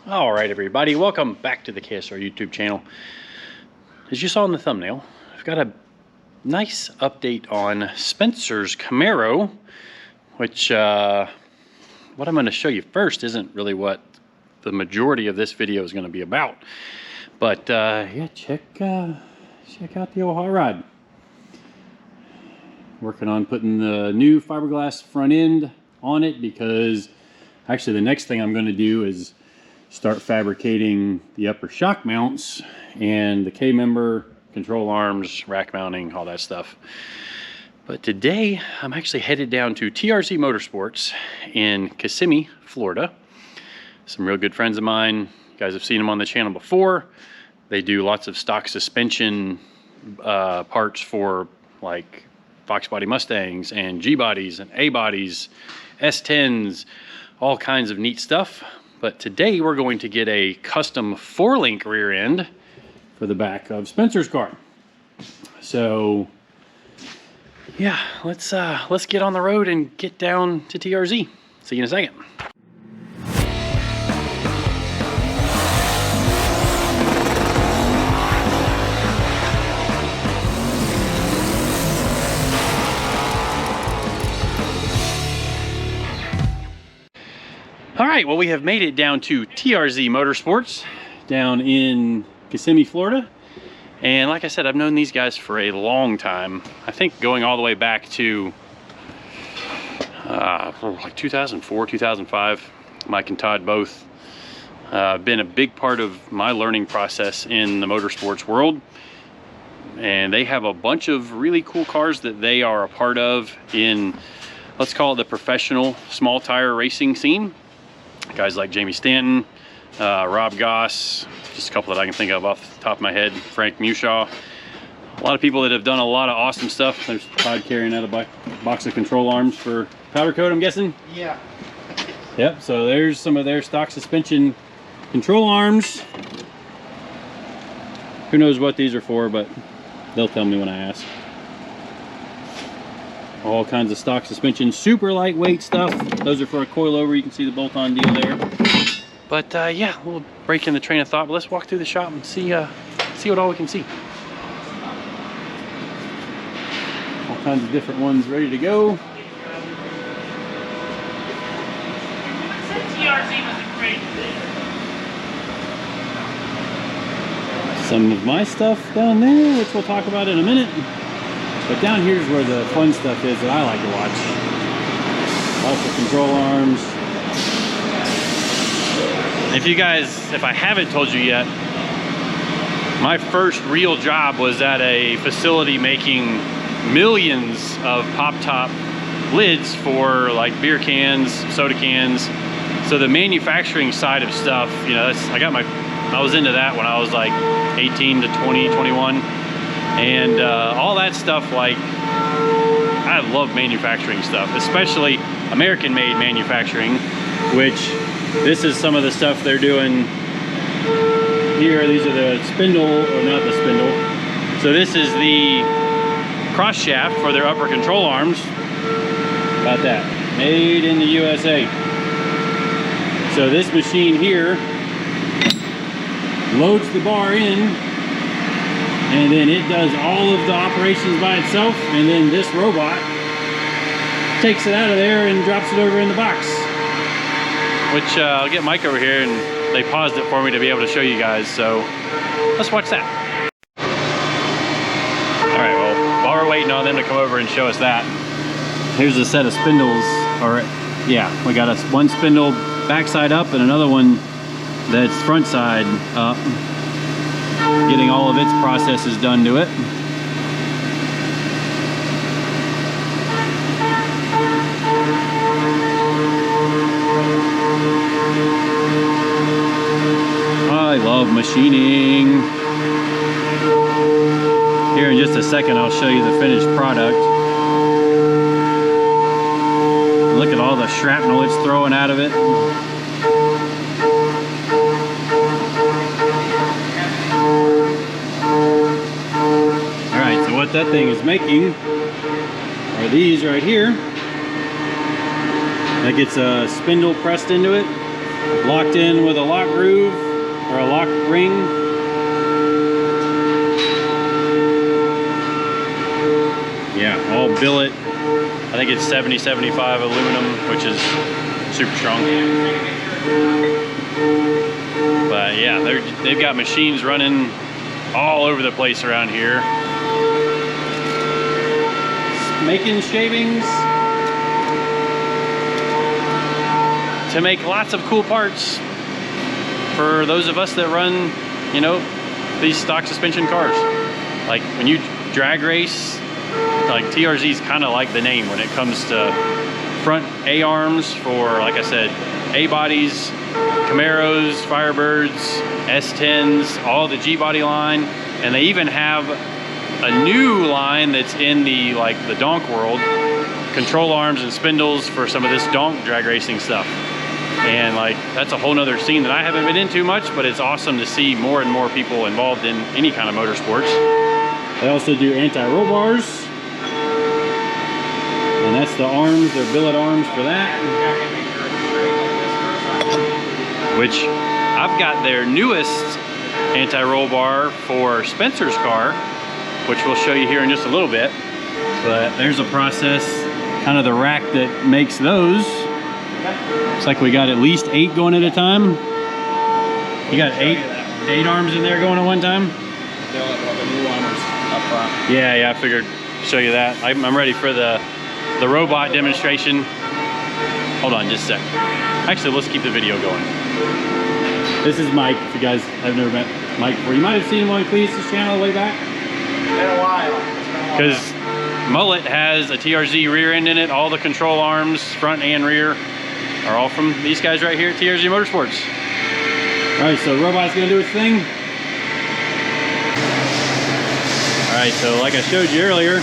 All right, everybody, welcome back to the KSR YouTube channel. As you saw in the thumbnail, I've got a nice update on Spencer's Camaro, which what I'm going to show you first isn't really what the majority of this video is going to be about. But yeah, check out the old hot rod. Working on putting the new fiberglass front end on it, because actually the next thing I'm going to do is start fabricating the upper shock mounts and the K-member, control arms, rack mounting, all that stuff. But today I'm actually headed down to TRZ Motorsports in Kissimmee, Florida. Some real good friends of mine. You guys have seen them on the channel before. They do lots of stock suspension parts for like Fox body Mustangs and G bodies and A bodies, S10s, all kinds of neat stuff. But today we're going to get a custom 4-link rear end for the back of Spencer's car. So yeah, let's get on the road and get down to TRZ. See you in a second. All right, well, we have made it down to TRZ Motorsports down in Kissimmee, Florida. And like I said, I've known these guys for a long time. I think going all the way back to like 2004, 2005. Mike and Todd both been a big part of my learning process in the motorsports world. And they have a bunch of really cool cars that they are a part of in, let's call it the professional small tire racing scene. Guys like Jamie Stanton, Rob Goss, just a couple that I can think of off the top of my head, Frank Mushaw. A lot of people that have done a lot of awesome stuff. There's Todd carrying out a box of control arms for powder coat, I'm guessing? Yeah. Yep, so there's some of their stock suspension control arms. Who knows what these are for, but they'll tell me when I ask. All kinds of stock suspension, super lightweight stuff. Those are for a coilover. You can see the bolt-on deal there. But yeah, we'll break in the train of thought. But let's walk through the shop and see what all we can see. All kinds of different ones ready to go. Some of my stuff down there, which we'll talk about in a minute. But down here's where the fun stuff is that I like to watch. Also control arms. If I haven't told you yet, my first real job was at a facility making millions of pop-top lids for like beer cans, soda cans. So the manufacturing side of stuff, you know, I was into that when I was like 18 to 20, 21. And all that stuff, like, I love manufacturing stuff, especially American-made manufacturing, which this is some of the stuff they're doing here. These are the spindle, or not the spindle. So this is the cross shaft for their upper control arms. About that, made in the USA. So this machine here loads the bar in, and then it does all of the operations by itself, and then this robot takes it out of there and drops it over in the box. Which I'll get Mike over here, and they paused it for me to be able to show you guys, so let's watch that. Alright, well, while we're waiting on them to come over and show us that, here's a set of spindles, or yeah, we got one spindle backside up and another one that's front side up. Getting all of its processes done to it. I love machining. Here in just a second I'll show you the finished product. Look at all the shrapnel it's throwing out of it. What that thing is making are these right here. That gets a spindle pressed into it, locked in with a lock groove or a lock ring. Yeah, all billet. I think it's 70-75 aluminum, which is super strong. But yeah, they've got machines running all over the place around here. Making shavings to make lots of cool parts for those of us that run, you know, these stock suspension cars. Like when you drag race, like TRZ is kind of like the name when it comes to front A-arms for, like I said, A-bodies, Camaros, Firebirds, S10s, all the G-body line, and they even have a new line that's in the donk world, control arms and spindles for some of this donk drag racing stuff. And like that's a whole nother scene that I haven't been into much, but it's awesome to see more and more people involved in any kind of motorsports. They also do anti-roll bars, and that's the arms, they're billet arms for that. Which I've got their newest anti-roll bar for Spencer's car, which we'll show you here in just a little bit. But there's a process, kind of the rack that makes those. Looks like we got at least 8 going at a time. You got 8 arms in there going at one time? Yeah, I figured show you that. I'm ready for the robot demonstration. Hold on just a sec. Actually, let's keep the video going. This is Mike, if you guys have never met Mike before. You might have seen him on Cleese's channel way back. Been a while. Because Mullet has a TRZ rear end in it. All the control arms, front and rear, are all from these guys right here at TRZ Motorsports. All right, so robot's gonna do its thing. All right, so like I showed you earlier,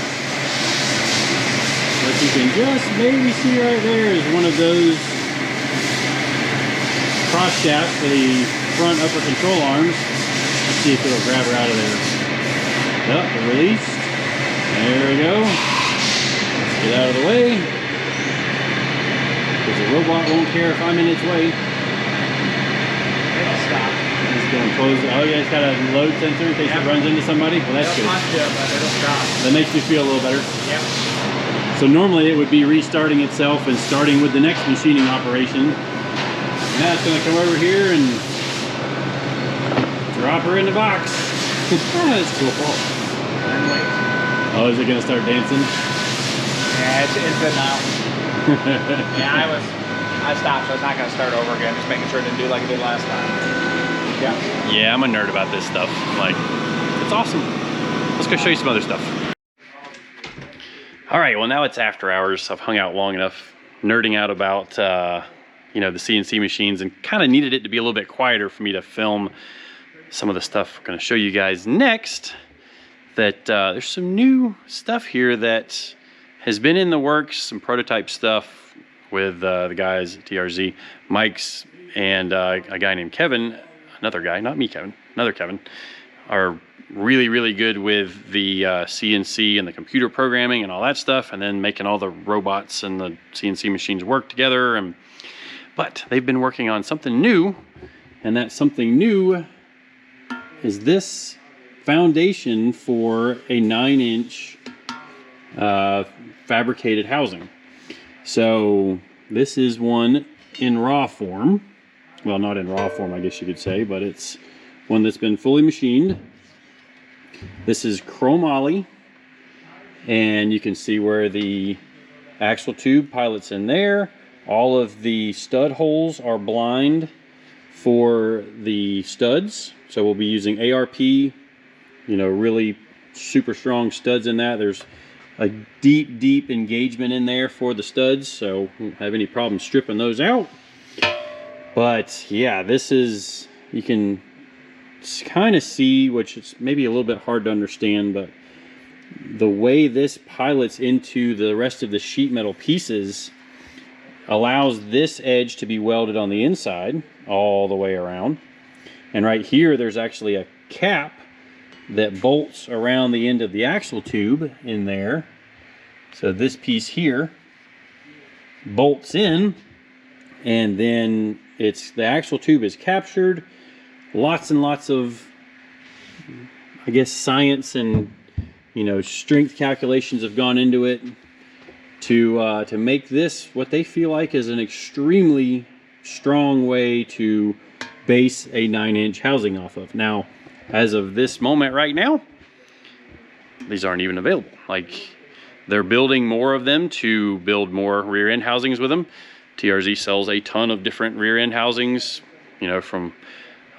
what you can just maybe see right there is one of those cross shafts for the front upper control arms. Let's see if it'll grab her out of there. Yep, released. There we go. Let's get out of the way, because the robot won't care if I'm in its way. It'll stop. It's going to close. Oh yeah, it's got a load sensor in case it runs into somebody. Well, that's good. But it'll stop. That makes me feel a little better. Yep. So normally it would be restarting itself and starting with the next machining operation. Now it's going to come over here and drop her in the box. That's cool. Oh, is it going to start dancing? Yeah, it's good now. Yeah, I stopped, so it's not going to start over again. Just making sure it didn't do like it did last time. Yeah. Yeah, I'm a nerd about this stuff. Like, it's awesome. Let's go show you some other stuff. All right, well now it's after hours. I've hung out long enough nerding out about, you know, the CNC machines, and kind of needed it to be a little bit quieter for me to film some of the stuff I'm going to show you guys next. That there's some new stuff here that has been in the works, some prototype stuff with the guys at TRZ, Mike's, and a guy named Kevin, another guy, not me Kevin, another Kevin, are really good with the CNC and the computer programming and all that stuff, and then making all the robots and the CNC machines work together. But they've been working on something new, and that something new is this foundation for a 9-inch fabricated housing. So this is one in raw form. Well, not in raw form, I guess you could say, but it's one that's been fully machined. This is chrome Holley, and you can see where the axle tube pilot's in there. All of the stud holes are blind for the studs, so we'll be using ARP, you know, really super strong studs in that. There's a deep engagement in there for the studs, so won't have any problem stripping those out. But yeah, this is, you can kind of see, which is maybe a little bit hard to understand, but the way this pilots into the rest of the sheet metal pieces allows this edge to be welded on the inside all the way around. And right here, there's actually a cap that bolts around the end of the axle tube in there. So this piece here bolts in, and then the axle tube is captured. Lots and lots of, I guess, science and, you know, strength calculations have gone into it to make this what they feel like is an extremely strong way to base a 9-inch housing off of. Now, as of this moment right now, these aren't even available. Like, they're building more of them to build more rear end housings with them. TRZ sells a ton of different rear end housings, you know, from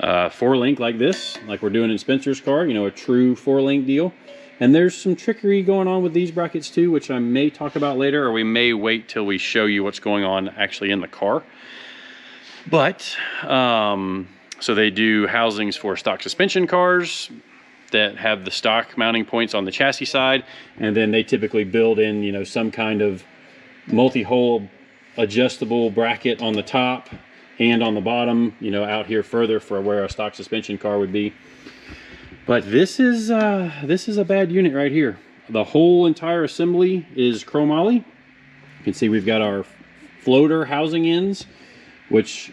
4-link like this, like we're doing in Spencer's car, you know, a true 4-link deal. And there's some trickery going on with these brackets too, which I may talk about later, or we may wait till we show you what's going on actually in the car. But, so they do housings for stock suspension cars that have the stock mounting points on the chassis side, and then they typically build in, you know, some kind of multi-hole adjustable bracket on the top and on the bottom, you know, out here further for where a stock suspension car would be. But this is a bad unit right here. The whole entire assembly is chromoly. You can see we've got our floater housing ends, which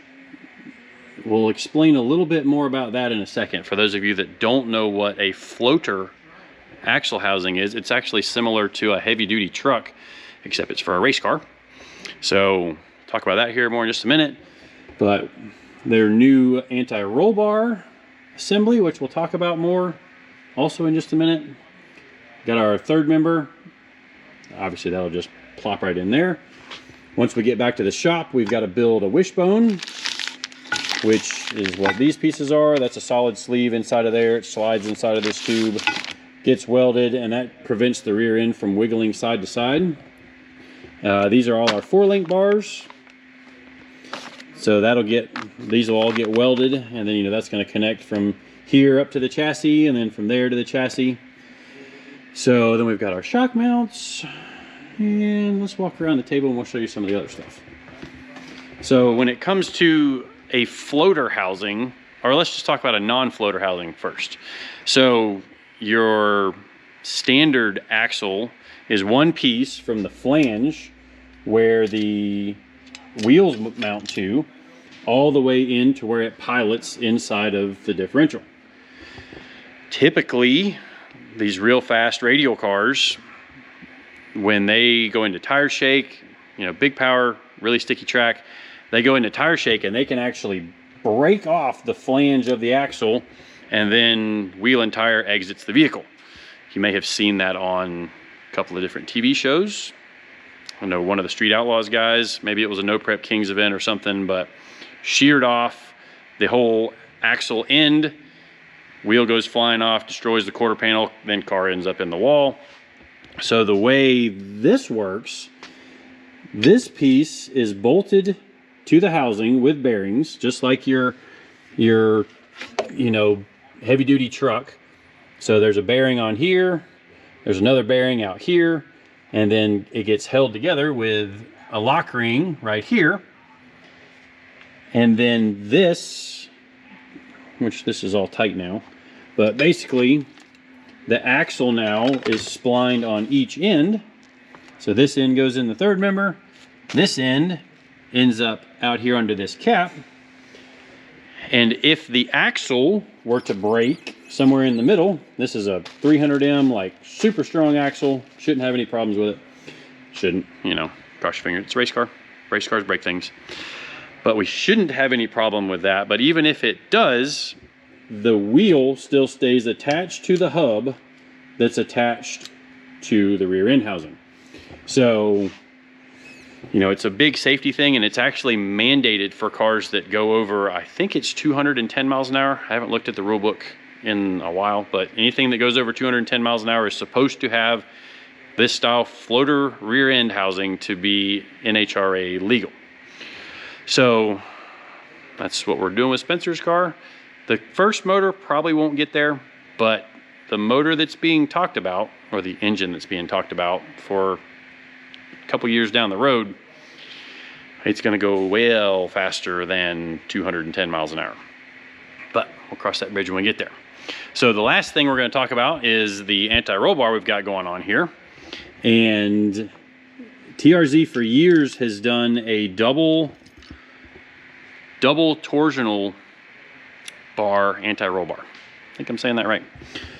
we'll explain a little bit more about that in a second. For those of you that don't know what a floater axle housing is, it's actually similar to a heavy-duty truck, except it's for a race car. So talk about that here more in just a minute. But their new anti-roll bar assembly, which we'll talk about more also in just a minute. Got our third member. Obviously that'll just plop right in there. Once we get back to the shop, we've got to build a wishbone, which is what these pieces are. That's a solid sleeve inside of there. It slides inside of this tube, gets welded, and that prevents the rear end from wiggling side to side. These are all our 4-link bars. So these will all get welded, and then, you know, that's going to connect from here up to the chassis, and then from there to the chassis. So then we've got our shock mounts, and let's walk around the table and we'll show you some of the other stuff. So when it comes to a floater housing, or let's just talk about a non-floater housing first. So your standard axle is one piece from the flange where the wheels mount to, all the way into where it pilots inside of the differential. Typically, these real fast radial cars, when they go into tire shake, you know, big power, really sticky track, they go into tire shake and they can actually break off the flange of the axle, and then wheel and tire exits the vehicle. You may have seen that on a couple of different TV shows. I know one of the Street Outlaws guys, maybe it was a No Prep Kings event or something, but sheared off the whole axle end, wheel goes flying off, destroys the quarter panel, then car ends up in the wall. So the way this works, this piece is bolted to the housing with bearings, just like your you know, heavy duty truck. So there's a bearing on here, there's another bearing out here, and then it gets held together with a lock ring right here. And then this, which this is all tight now, but basically the axle now is splined on each end. So this end goes in the third member, this end ends up out here under this cap. And if the axle were to break somewhere in the middle, this is a 300M, like super strong axle, shouldn't have any problems with it. Shouldn't, you know, cross your finger, it's a race car. Race cars break things. But we shouldn't have any problem with that. But even if it does, the wheel still stays attached to the hub that's attached to the rear end housing. So, you know, it's a big safety thing, and it's actually mandated for cars that go over, I think it's 210 miles an hour. I haven't looked at the rule book in a while, but anything that goes over 210 miles an hour is supposed to have this style floater rear end housing to be NHRA legal. So that's what we're doing with Spencer's car. The first motor probably won't get there, but the motor that's being talked about, or the engine that's being talked about for a couple years down the road, it's going to go well faster than 210 miles an hour. But we'll cross that bridge when we get there. So the last thing we're going to talk about is the anti-roll bar we've got going on here. And TRZ for years has done a double double torsional bar anti-roll bar. I think I'm saying that right.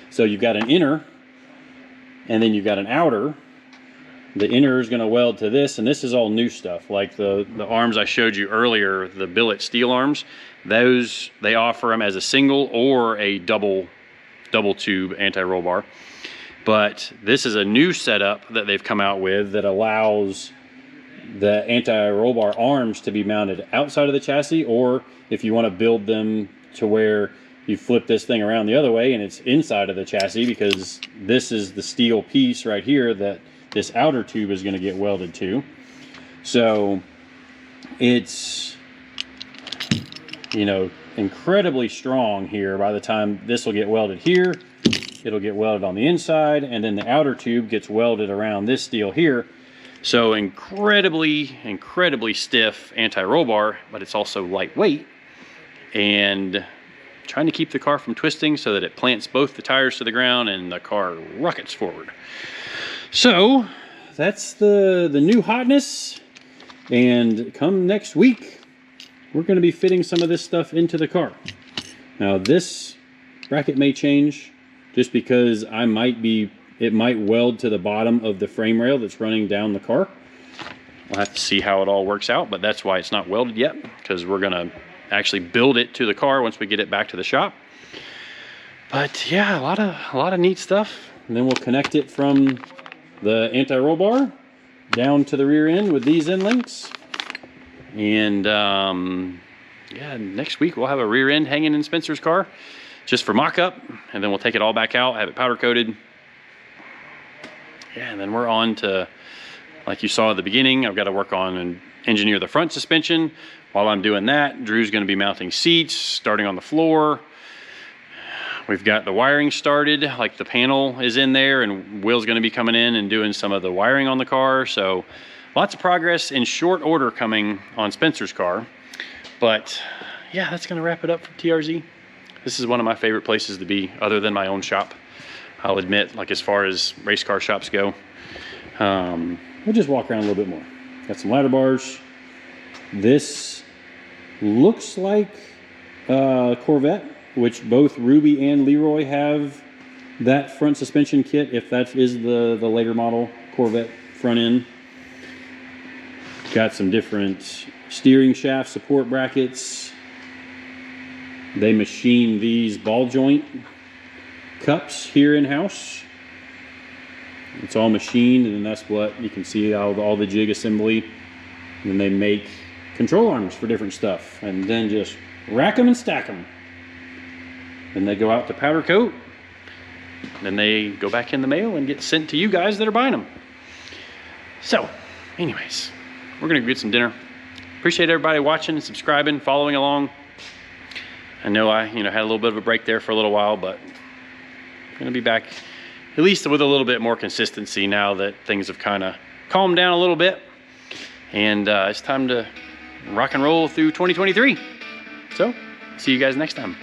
So you've got an inner, and then you've got an outer. The inner is going to weld to this, and this is all new stuff. Like the arms I showed you earlier, the billet steel arms, those, they offer them as a single or a double tube anti-roll bar. But this is a new setup that they've come out with that allows the anti-roll bar arms to be mounted outside of the chassis, or if you want to build them to where you flip this thing around the other way and it's inside of the chassis, because this is the steel piece right here that this outer tube is going to get welded to. So it's, you know, incredibly strong here. By the time this will get welded here, it'll get welded on the inside, and then the outer tube gets welded around this steel here. So incredibly stiff anti-roll bar, but it's also lightweight, and trying to keep the car from twisting so that it plants both the tires to the ground and the car rockets forward. So that's the new hotness, and come next week we're going to be fitting some of this stuff into the car. Now this bracket may change just because it might weld to the bottom of the frame rail that's running down the car. We'll have to see how it all works out, but that's why it's not welded yet, because we're going to actually build it to the car once we get it back to the shop. But yeah, a lot of neat stuff. And then we'll connect it from the anti-roll bar down to the rear end with these end links. And yeah, next week we'll have a rear end hanging in Spencer's car just for mock-up, and then we'll take it all back out, have it powder coated. Yeah, and then we're on to, like you saw at the beginning, I've got to work on and engineer the front suspension. While I'm doing that, Drew's going to be mounting seats, starting on the floor. We've got the wiring started, like the panel is in there, and Will's going to be coming in and doing some of the wiring on the car. So lots of progress in short order coming on Spencer's car. But yeah, that's going to wrap it up for TRZ. This is one of my favorite places to be, other than my own shop, I'll admit, like as far as race car shops go. We'll just walk around a little bit more. Got some ladder bars. This looks like Corvette, which both Ruby and Leroy have that front suspension kit, if that is the later model Corvette front end. Got some different steering shaft support brackets. They machine these ball joint cups here in-house. It's all machined, and that's what you can see all the jig assembly. And then they make control arms for different stuff, and then just rack them and stack them. Then they go out to powder coat. Then they go back in the mail and get sent to you guys that are buying them. So, anyways, we're gonna go get some dinner. Appreciate everybody watching and subscribing, following along. I know I had a little bit of a break there for a little while, but I'm gonna be back at least with a little bit more consistency now that things have kind of calmed down a little bit. And it's time to rock and roll through 2023. So, see you guys next time.